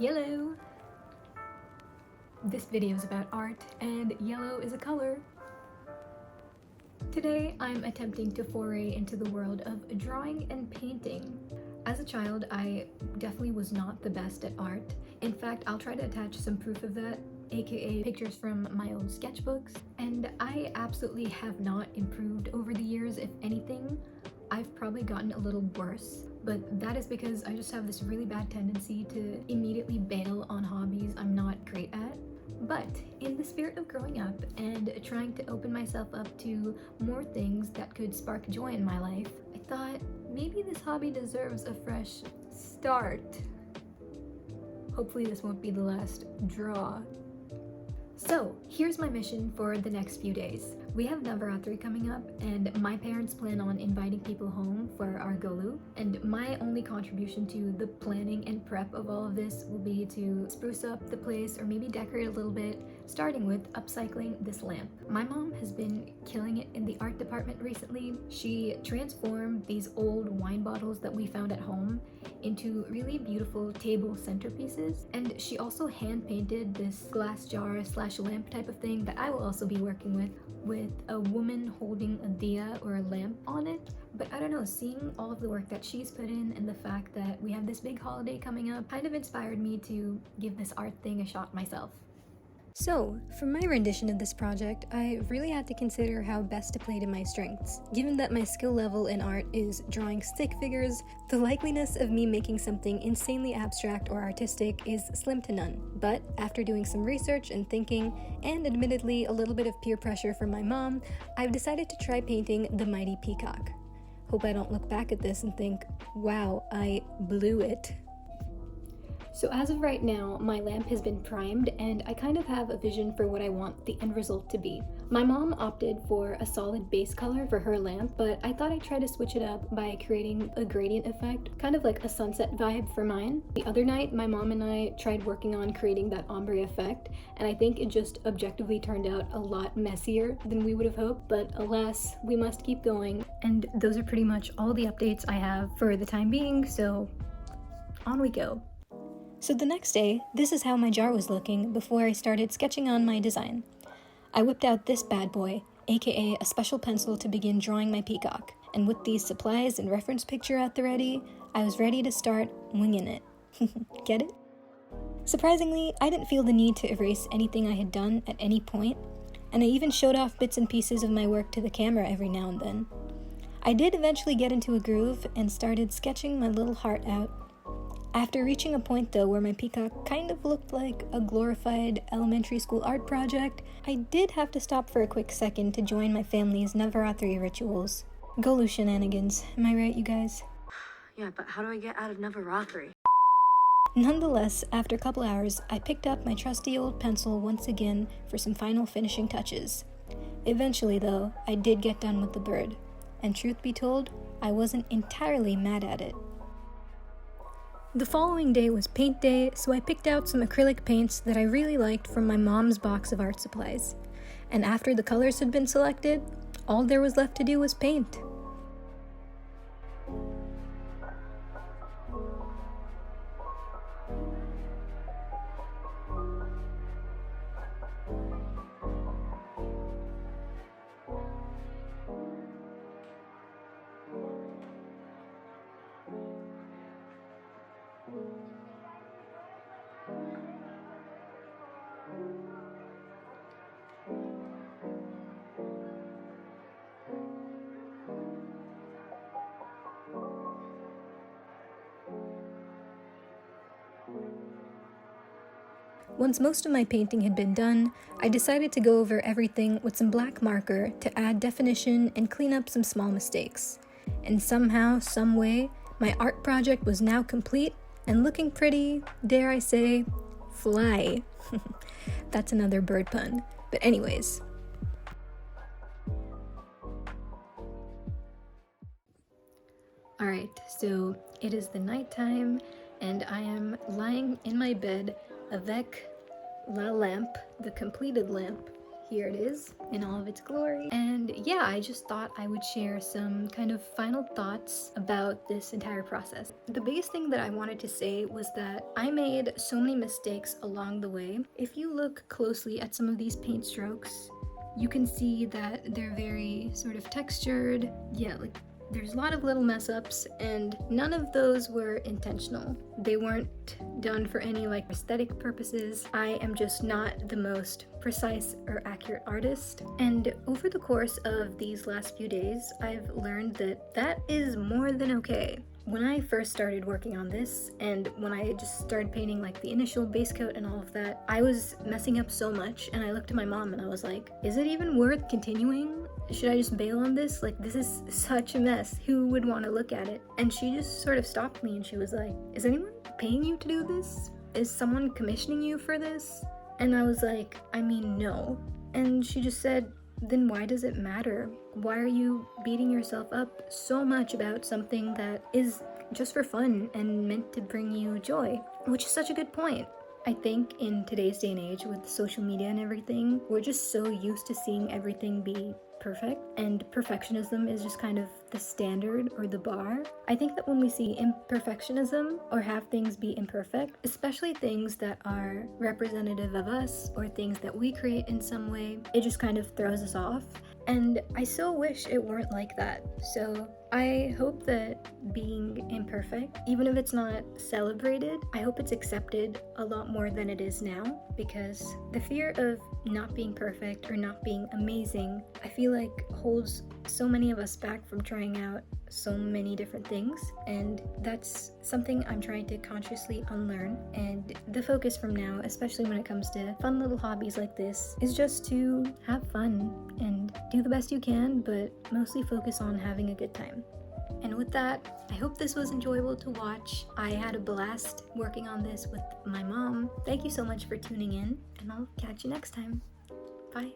Yellow! This video is about art, and yellow is a color. Today, I'm attempting to foray into the world of drawing and painting. As a child, I definitely was not the best at art. In fact, I'll try to attach some proof of that, aka pictures from my old sketchbooks, and I absolutely have not improved over the years. If anything, I've probably gotten a little worse, but that is because I just have this really bad tendency to immediately bail on hobbies I'm not great at. But in the spirit of growing up and trying to open myself up to more things that could spark joy in my life, I thought maybe this hobby deserves a fresh start. Hopefully this won't be the last draw. So, here's my mission for the next few days. We have Navaratri coming up, and my parents plan on inviting people home for our Golu, and my only contribution to the planning and prep of all of this will be to spruce up the place or maybe decorate a little bit, starting with upcycling this lamp. My mom has been killing it in the art department recently. She transformed these old wine bottles that we found at home into really beautiful table centerpieces, and she also hand painted this glass jar slash lamp type of thing that I will also be working with a woman holding a diya or a lamp on it. But I don't know, seeing all of the work that she's put in and the fact that we have this big holiday coming up kind of inspired me to give this art thing a shot myself. So, for my rendition of this project, I really had to consider how best to play to my strengths. Given that my skill level in art is drawing stick figures, the likeliness of me making something insanely abstract or artistic is slim to none. But after doing some research and thinking, and admittedly a little bit of peer pressure from my mom, I've decided to try painting the mighty peacock. Hope I don't look back at this and think, wow, I blew it. So as of right now, my lamp has been primed and I kind of have a vision for what I want the end result to be. My mom opted for a solid base color for her lamp, but I thought I'd try to switch it up by creating a gradient effect, kind of like a sunset vibe for mine. The other night, my mom and I tried working on creating that ombre effect, and I think it just objectively turned out a lot messier than we would have hoped, but alas, we must keep going. And those are pretty much all the updates I have for the time being, so on we go. So the next day, this is how my jar was looking before I started sketching on my design. I whipped out this bad boy, aka a special pencil to begin drawing my peacock, and with these supplies and reference picture at the ready, I was ready to start winging it. Get it? Surprisingly, I didn't feel the need to erase anything I had done at any point, and I even showed off bits and pieces of my work to the camera every now and then. I did eventually get into a groove and started sketching my little heart out. After reaching a point though where my peacock kind of looked like a glorified elementary school art project, I did have to stop for a quick second to join my family's Navaratri rituals. Golu shenanigans, am I right, you guys? Yeah, but how do I get out of Navaratri? Nonetheless, after a couple hours, I picked up my trusty old pencil once again for some final finishing touches. Eventually though, I did get done with the bird, and truth be told, I wasn't entirely mad at it. The following day was paint day, so I picked out some acrylic paints that I really liked from my mom's box of art supplies. And after the colors had been selected, all there was left to do was paint. Once most of my painting had been done, I decided to go over everything with some black marker to add definition and clean up some small mistakes. And somehow, some way, my art project was now complete and looking pretty, dare I say, fly. That's another bird pun. But anyways. Alright, so it is the nighttime and I am lying in my bed avec la lampe, the completed lamp, here it is in all of its glory. And yeah, I just thought I would share some kind of final thoughts about this entire process. The biggest thing that I wanted to say was that I made so many mistakes along the way. If you look closely at some of these paint strokes, you can see that they're very sort of textured. Yeah, like there's a lot of little mess ups, and none of those were intentional. They weren't done for any like aesthetic purposes. I am just not the most precise or accurate artist. And over the course of these last few days, I've learned that that is more than okay. When I first started working on this, and when I just started painting like the initial base coat and all of that, I was messing up so much, and I looked at my mom and I was like, is it even worth continuing? Should I just bail on this? Like, this is such a mess. Who would want to look at it? And she just sort of stopped me and she was like, is anyone paying you to do this? Is someone commissioning you for this? And I was like, I mean, no. And she just said, then why does it matter? Why are you beating yourself up so much about something that is just for fun and meant to bring you joy? Which is such a good point. I think in today's day and age with social media and everything, we're just so used to seeing everything be perfect, and perfectionism is just kind of the standard or the bar. I think that when we see imperfectionism or have things be imperfect, especially things that are representative of us or things that we create in some way, it just kind of throws us off. And I so wish it weren't like that. So I hope that being imperfect, even if it's not celebrated, I hope it's accepted a lot more than it is now, because the fear of not being perfect or not being amazing, I feel like holds so many of us back from trying out so many different things, and that's something I'm trying to consciously unlearn. And the focus from now, especially when it comes to fun little hobbies like this, is just to have fun and do the best you can, but mostly focus on having a good time. And with that, I hope this was enjoyable to watch. I had a blast working on this with my mom. Thank you so much for tuning in, and I'll catch you next time. Bye.